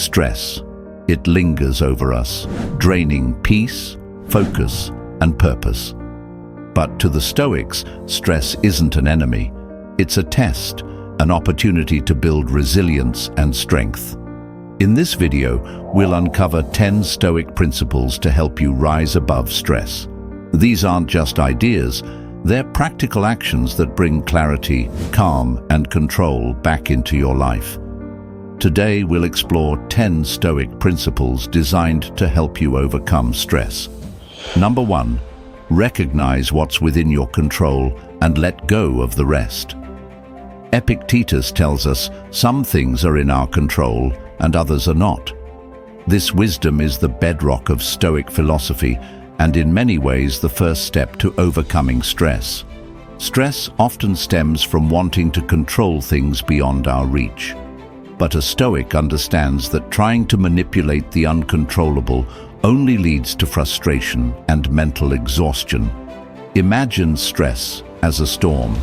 Stress. It lingers over us, draining peace, focus, and purpose. But to the Stoics, stress isn't an enemy. It's a test, an opportunity to build resilience and strength. In this video, we'll uncover 10 Stoic principles to help you rise above stress. These aren't just ideas, they're practical actions that bring clarity, calm, and control back into your life. Today, we'll explore 10 Stoic principles designed to help you overcome stress. Number 1. Recognize what's within your control and let go of the rest. Epictetus tells us some things are in our control and others are not. This wisdom is the bedrock of Stoic philosophy and in many ways the first step to overcoming stress. Stress often stems from wanting to control things beyond our reach. But a Stoic understands that trying to manipulate the uncontrollable only leads to frustration and mental exhaustion. Imagine stress as a storm.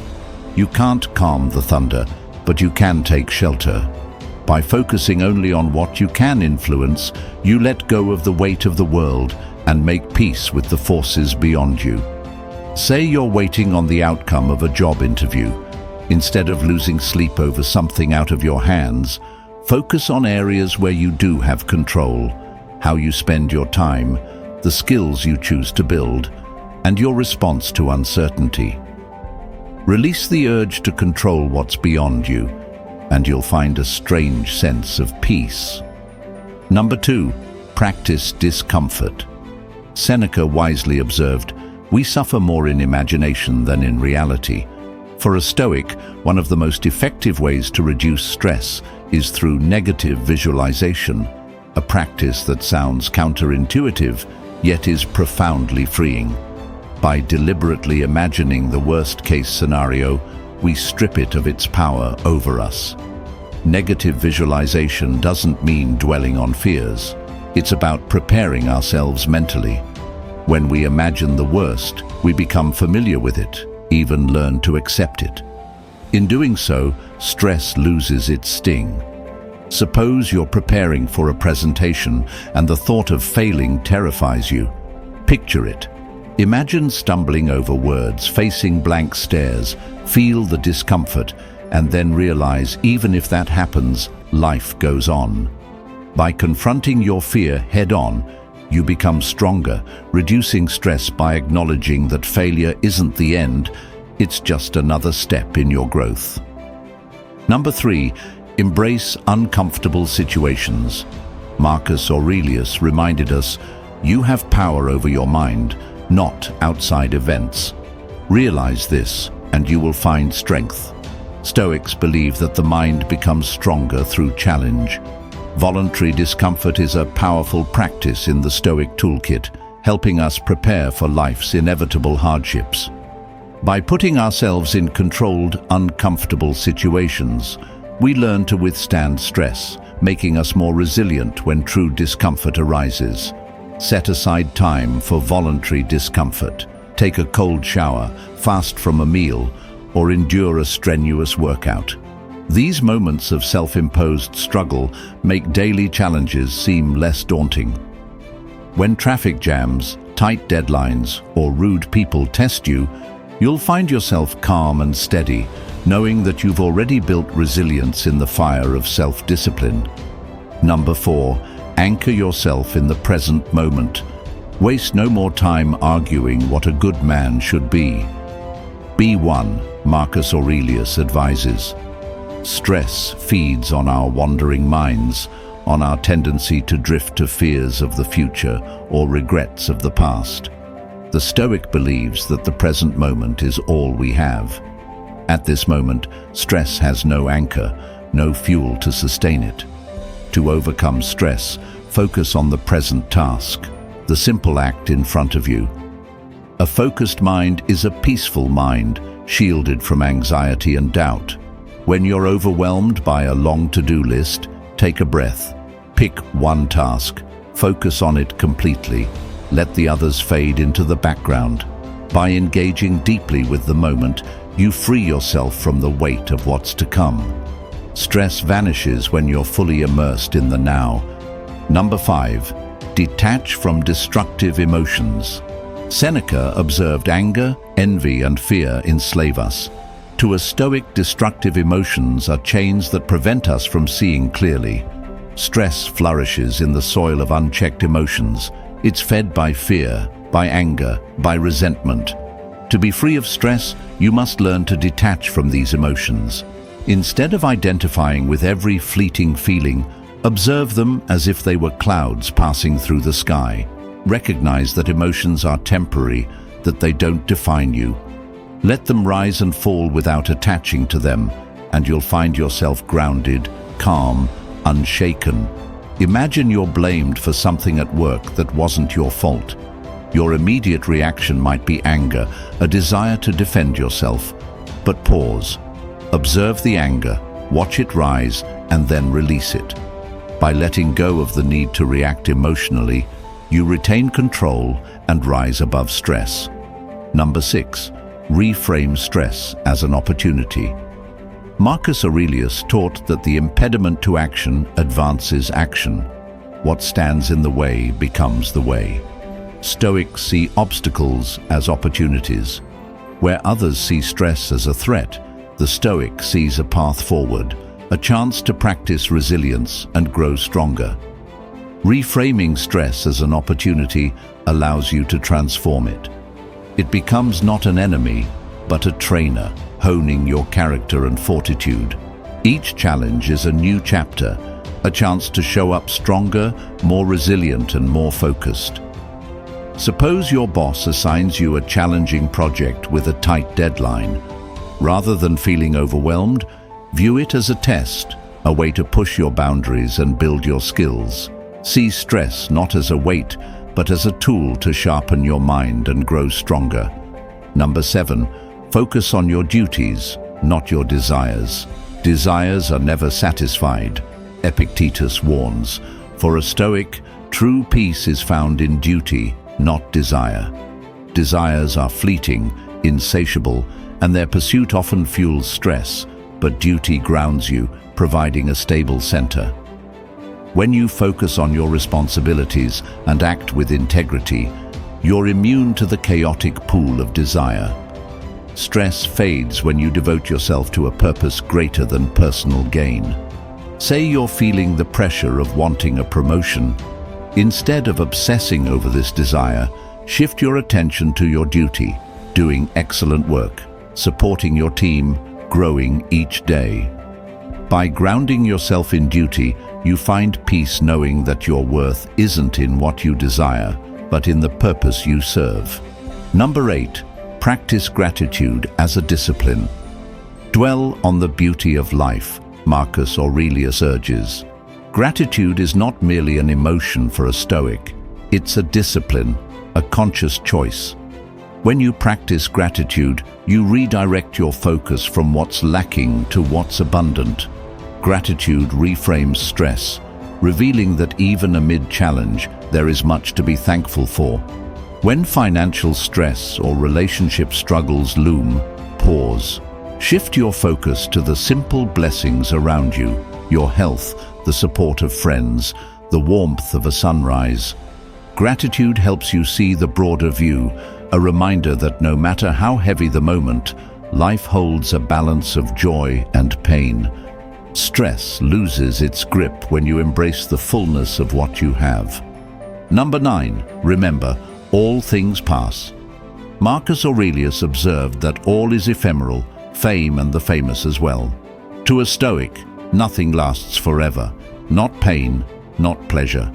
You can't calm the thunder, but you can take shelter. By focusing only on what you can influence, you let go of the weight of the world and make peace with the forces beyond you. Say you're waiting on the outcome of a job interview. Instead of losing sleep over something out of your hands, focus on areas where you do have control, how you spend your time, the skills you choose to build, and your response to uncertainty. Release the urge to control what's beyond you, and you'll find a strange sense of peace. Number 2. Practice discomfort. Seneca wisely observed, "We suffer more in imagination than in reality." For a Stoic, one of the most effective ways to reduce stress is through negative visualization, a practice that sounds counterintuitive, yet is profoundly freeing. By deliberately imagining the worst-case scenario, we strip it of its power over us. Negative visualization doesn't mean dwelling on fears. It's about preparing ourselves mentally. When we imagine the worst, we become familiar with it, even learn to accept it. In doing so, stress loses its sting. Suppose you're preparing for a presentation and the thought of failing terrifies you. Picture it. Imagine stumbling over words, facing blank stares, feel the discomfort, and then realize even if that happens, life goes on. By confronting your fear head-on, you become stronger, reducing stress by acknowledging that failure isn't the end, it's just another step in your growth. Number 3. Embrace uncomfortable situations. Marcus Aurelius reminded us, "You have power over your mind, not outside events." Realize this, and you will find strength. Stoics believe that the mind becomes stronger through challenge. Voluntary discomfort is a powerful practice in the Stoic toolkit, helping us prepare for life's inevitable hardships. By putting ourselves in controlled, uncomfortable situations, we learn to withstand stress, making us more resilient when true discomfort arises. Set aside time for voluntary discomfort. Take a cold shower, fast from a meal, or endure a strenuous workout. These moments of self-imposed struggle make daily challenges seem less daunting. When traffic jams, tight deadlines, or rude people test you, you'll find yourself calm and steady, knowing that you've already built resilience in the fire of self-discipline. Number 4. Anchor yourself in the present moment. Waste no more time arguing what a good man should be. Be one, Marcus Aurelius advises. Stress feeds on our wandering minds, on our tendency to drift to fears of the future or regrets of the past. The Stoic believes that the present moment is all we have. At this moment, stress has no anchor, no fuel to sustain it. To overcome stress, focus on the present task, the simple act in front of you. A focused mind is a peaceful mind, shielded from anxiety and doubt. When you're overwhelmed by a long to-do list, take a breath. Pick one task, focus on it completely. Let the others fade into the background. By engaging deeply with the moment, you free yourself from the weight of what's to come. Stress vanishes when you're fully immersed in the now. Number 5. Detach from destructive emotions. Seneca observed anger, envy, and fear enslave us. To a Stoic, destructive emotions are chains that prevent us from seeing clearly. Stress flourishes in the soil of unchecked emotions. It's fed by fear, by anger, by resentment. To be free of stress, you must learn to detach from these emotions. Instead of identifying with every fleeting feeling, observe them as if they were clouds passing through the sky. Recognize that emotions are temporary, that they don't define you. Let them rise and fall without attaching to them, and you'll find yourself grounded, calm, unshaken. Imagine you're blamed for something at work that wasn't your fault. Your immediate reaction might be anger, a desire to defend yourself. But pause. Observe the anger, watch it rise, and then release it. By letting go of the need to react emotionally, you retain control and rise above stress. Number 6. Reframe stress as an opportunity. Marcus Aurelius taught that the impediment to action advances action. What stands in the way becomes the way. Stoics see obstacles as opportunities. Where others see stress as a threat, the Stoic sees a path forward, a chance to practice resilience and grow stronger. Reframing stress as an opportunity allows you to transform it. It becomes not an enemy, but a trainer, honing your character and fortitude. Each challenge is a new chapter, a chance to show up stronger, more resilient, and more focused. Suppose your boss assigns you a challenging project with a tight deadline. Rather than feeling overwhelmed, view it as a test, a way to push your boundaries and build your skills. See stress not as a weight, but as a tool to sharpen your mind and grow stronger. Number 7. Focus on your duties, not your desires. Desires are never satisfied. Epictetus warns, for a Stoic, true peace is found in duty, not desire. Desires are fleeting, insatiable, and their pursuit often fuels stress, but duty grounds you, providing a stable center. When you focus on your responsibilities and act with integrity, you're immune to the chaotic pool of desire. Stress fades when you devote yourself to a purpose greater than personal gain. Say you're feeling the pressure of wanting a promotion. Instead of obsessing over this desire, shift your attention to your duty, doing excellent work, supporting your team, growing each day. By grounding yourself in duty, you find peace knowing that your worth isn't in what you desire, but in the purpose you serve. Number 8. Practice gratitude as a discipline. Dwell on the beauty of life, Marcus Aurelius urges. Gratitude is not merely an emotion for a Stoic. It's a discipline, a conscious choice. When you practice gratitude, you redirect your focus from what's lacking to what's abundant. Gratitude reframes stress, revealing that even amid challenge, there is much to be thankful for. When financial stress or relationship struggles loom, pause. Shift your focus to the simple blessings around you, your health, the support of friends, the warmth of a sunrise. Gratitude helps you see the broader view, a reminder that no matter how heavy the moment, life holds a balance of joy and pain. Stress loses its grip when you embrace the fullness of what you have. Number 9. Remember, all things pass. Marcus Aurelius observed that all is ephemeral, fame and the famous as well. To a Stoic, nothing lasts forever, not pain, not pleasure.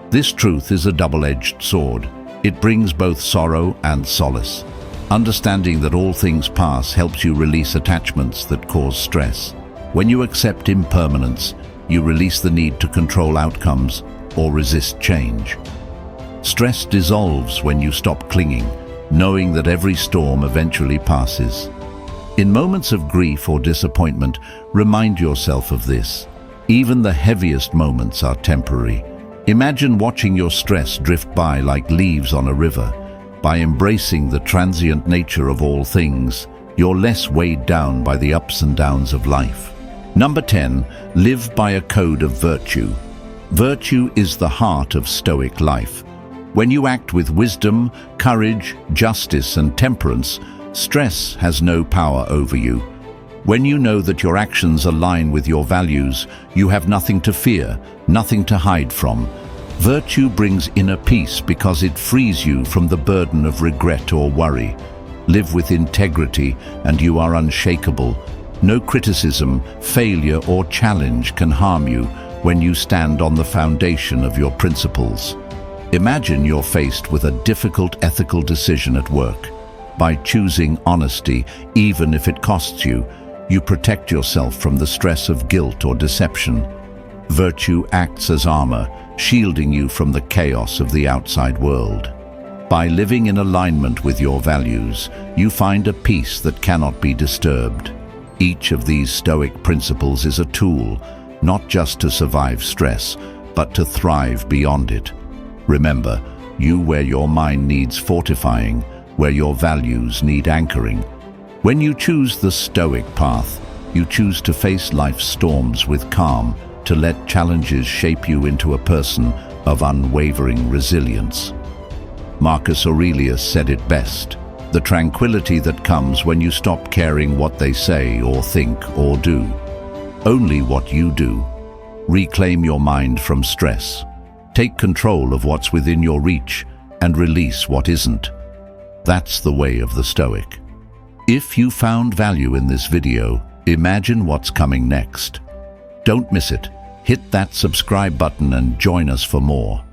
This truth is a double-edged sword. It brings both sorrow and solace. Understanding that all things pass helps you release attachments that cause stress. When you accept impermanence, you release the need to control outcomes or resist change. Stress dissolves when you stop clinging, knowing that every storm eventually passes. In moments of grief or disappointment, remind yourself of this. Even the heaviest moments are temporary. Imagine watching your stress drift by like leaves on a river. By embracing the transient nature of all things, you're less weighed down by the ups and downs of life. Number 10, live by a code of virtue. Virtue is the heart of Stoic life. When you act with wisdom, courage, justice, and temperance, stress has no power over you. When you know that your actions align with your values, you have nothing to fear, nothing to hide from. Virtue brings inner peace because it frees you from the burden of regret or worry. Live with integrity and you are unshakable. No criticism, failure, or challenge can harm you when you stand on the foundation of your principles. Imagine you're faced with a difficult ethical decision at work. By choosing honesty, even if it costs you, you protect yourself from the stress of guilt or deception. Virtue acts as armor, shielding you from the chaos of the outside world. By living in alignment with your values, you find a peace that cannot be disturbed. Each of these Stoic principles is a tool, not just to survive stress, but to thrive beyond it. Remember, you where your mind needs fortifying, where your values need anchoring. When you choose the Stoic path, you choose to face life's storms with calm, to let challenges shape you into a person of unwavering resilience. Marcus Aurelius said it best: the tranquility that comes when you stop caring what they say or think or do. Only what you do. Reclaim your mind from stress. Take control of what's within your reach and release what isn't. That's the way of the Stoic. If you found value in this video, imagine what's coming next. Don't miss it. Hit that subscribe button and join us for more.